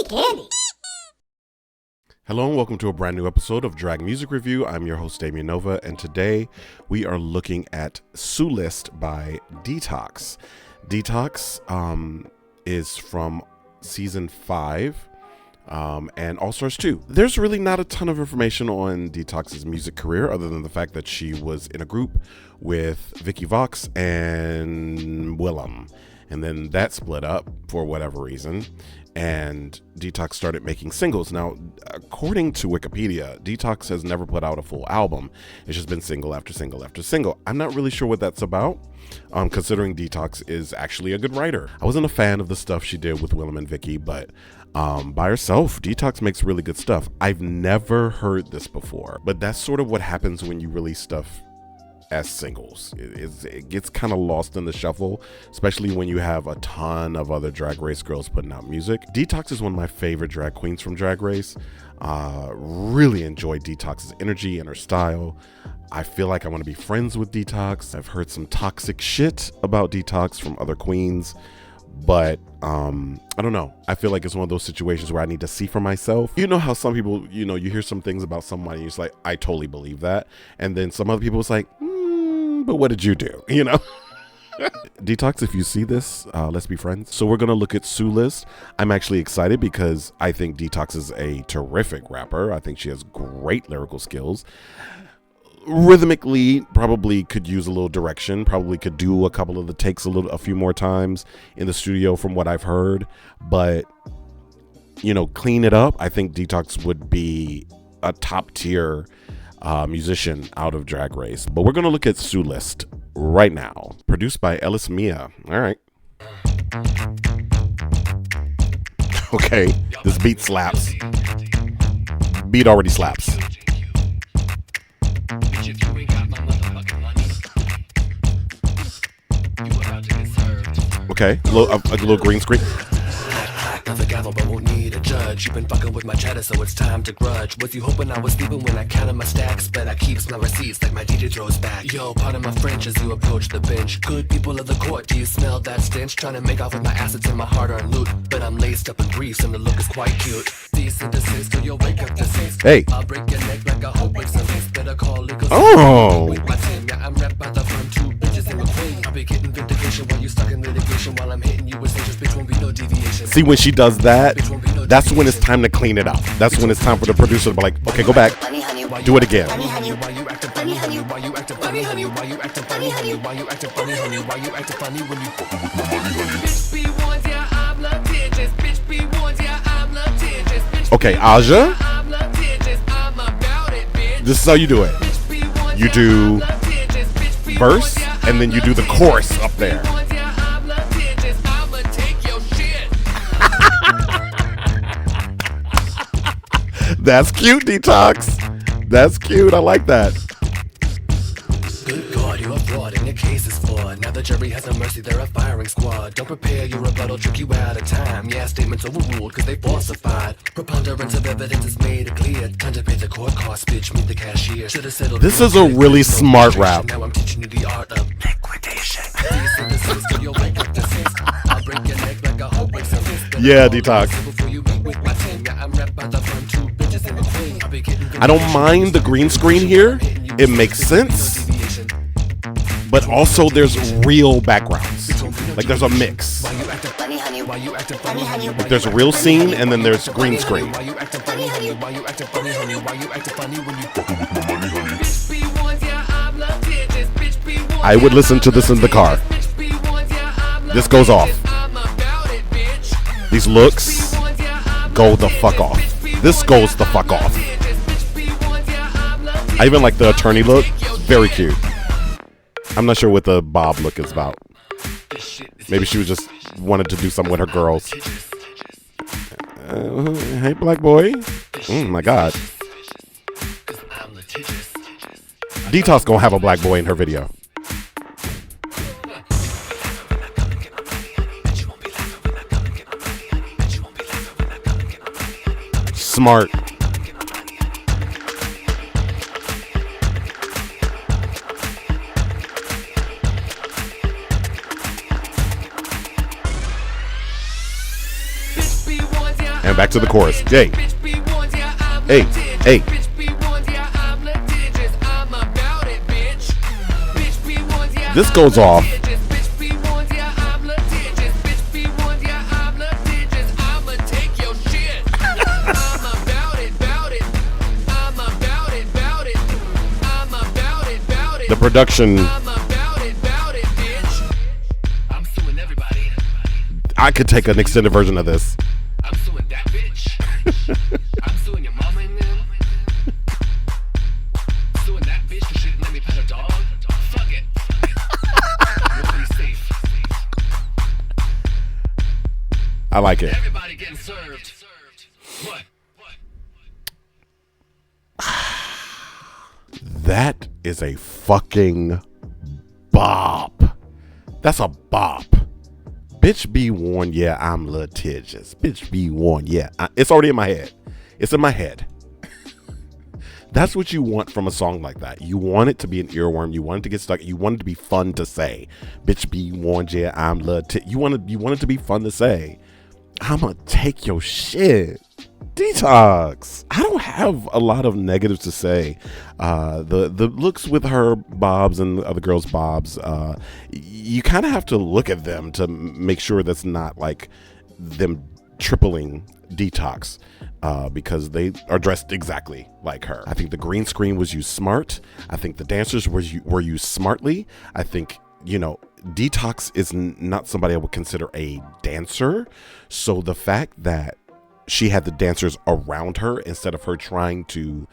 candy. Hello and welcome to a brand new episode of Drag Music Review. I'm your host, Damien Nova, and today we are looking at Sue List by Detox. Detox is from season 5 and All Stars 2. There's really not a ton of information on Detox's music career other than the fact that she was in a group with Vicky Vox and Willem. And then that split up for whatever reason, and Detox started making singles. Now, according to Wikipedia, Detox has never put out a full album. It's just been single after single after single. I'm not really sure what that's about, considering Detox is actually a good writer. I wasn't a fan of the stuff she did with Willem and Vicky, but by herself, Detox makes really good stuff. I've never heard this before, but that's sort of what happens when you release stuff as singles. It gets kind of lost in the shuffle, especially when you have a ton of other Drag Race girls putting out music. Detox is one of my favorite drag queens from Drag Race. Really enjoy Detox's energy and her style. I feel like I want to be friends with Detox. I've heard some toxic shit about Detox from other queens, but I don't know. I feel like it's one of those situations where I need to see for myself. You know how some people, you hear some things about somebody and you're just like, I totally believe that. And then some other people it's like, but what did you do? Detox, if you see this, let's be friends. So we're going to look at Sue List. I'm actually excited because I think Detox is a terrific rapper. I think she has great lyrical skills. Rhythmically, probably could use a little direction, probably could do a couple of the takes a few more times in the studio from what I've heard, but clean it up. I think Detox would be a top tier musician out of Drag Race. But we're gonna look at Sue List right now. Produced by Ellis Mia. All right. Okay, this beat slaps. Beat already slaps. Okay, a little green screen. The gavel, but won't need a judge. You've been fucking with my cheddar, so it's time to grudge. Was you hoping I was sleeping when I counted my stacks? Bet I keeps my receipts like my DJ throws back. Yo, pardon my French as you approach the bench. Good people of the court, do you smell that stench? Trying to make off with my assets and my hard-earned loot, but I'm laced up in briefs and the look is quite cute. Decent desist till you'll wake up deceased. Hey. I'll break your neck like a hoe breaks a wrist. Better call legal. Oh. With my team, yeah, I'm rep by the firm, 2 bitches and a queen. I'll be getting vindication while you stuck in litigation. While I'm hitting you with stages, bitch won't be no deviation. See, when she does that, that's when it's time to clean it up. That's when it's time for the producer to be like, okay, go back, do it again. Okay, Aja, this is how you do it. You do verse, and then you do the chorus up there. That's cute, Detox. That's cute. I like that. Good God, you're a fraud and your case is flawed. Now the jury has no mercy, they're a firing squad. Don't prepare your rebuttal, trick you out of time. Yeah, statements overruled cause they falsified. Preponderance of evidence is made clear. Time to pay the court cost, bitch, meet the cashier. Should've settled. This is a really smart rap. Now I'm teaching you the art of liquidation. Yeah, Detox. I don't mind the green screen here. It makes sense. But also there's real backgrounds. Like there's a mix. Like there's a real scene and then there's green screen. I would listen to this in the car. This goes off. These looks go the fuck off. This goes the fuck off. I even like the attorney look. Very cute. I'm not sure what the bob look is about. Maybe she was just wanted to do something with her girls. Hey, black boy. Oh my God. Detox gonna have a black boy in her video. Smart. And back to the chorus. Hey, hey, hey. This goes off. The production. I could take an extended version of this. I'm suing that bitch. I'm suing your mama and them. Suing that bitch for shit let me pet a dog. Fuck it. Nobody's safe. I like it. Everybody getting served. What? That is a fucking bop. That's a bop. Bitch be warned, yeah, I'm litigious. Bitch be warned, yeah. It's already in my head. It's in my head. That's what you want from a song like that. You want it to be an earworm. You want it to get stuck. You want it to be fun to say. Bitch be warned, yeah, I'm litigious. You want it to be fun to say. I'ma take your shit. Detox. I don't have a lot of negatives to say. The looks with her bobs and the other girls' bobs, you kind of have to look at them to make sure that's not like them tripling Detox, because they are dressed exactly like her. I think the green screen was used smart. I think the dancers were used smartly. I think, you know, Detox is not somebody I would consider a dancer. So the fact that she had the dancers around her instead of her trying to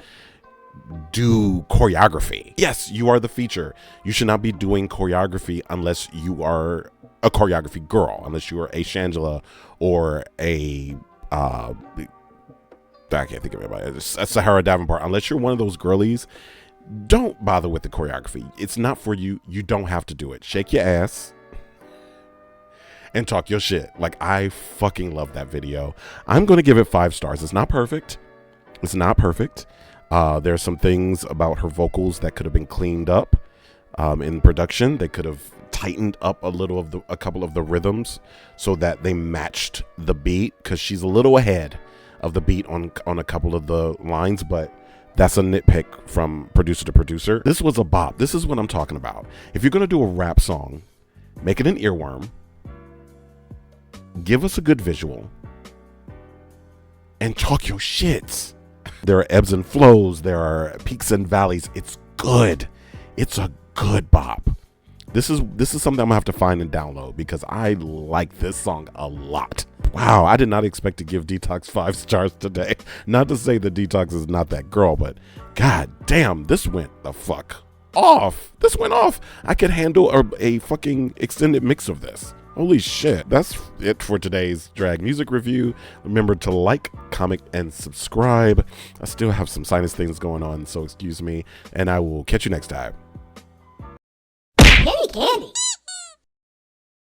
do choreography. Yes, you are the feature. You should not be doing choreography unless you are a choreography girl, unless you are a Shangela or a I can't think of anybody. A Sahara Davenport. Unless you're one of those girlies, don't bother with the choreography. It's not for you. You don't have to do it. Shake your ass and talk your shit. Like, I fucking love that video. I'm going to give it 5 stars. It's not perfect. It's not perfect. There are some things about her vocals that could have been cleaned up in production. They could have tightened up a couple of the rhythms so that they matched the beat, because she's a little ahead of the beat on a couple of the lines, but that's a nitpick from producer to producer. This was a bop. This is what I'm talking about. If you're going to do a rap song, make it an earworm. Give us a good visual and talk your shits. There are ebbs and flows. There are peaks and valleys. It's good. It's a good bop. This is something I'm gonna have to find and download, because I like this song a lot. Wow, I did not expect to give Detox 5 stars today. Not to say that Detox is not that girl, but god damn, this went the fuck off. This went off. I could handle a fucking extended mix of this. Holy shit. That's it for today's drag music review. Remember to like, comment, and subscribe. I still have some sinus things going on, so excuse me, and I will catch you next time. Candy.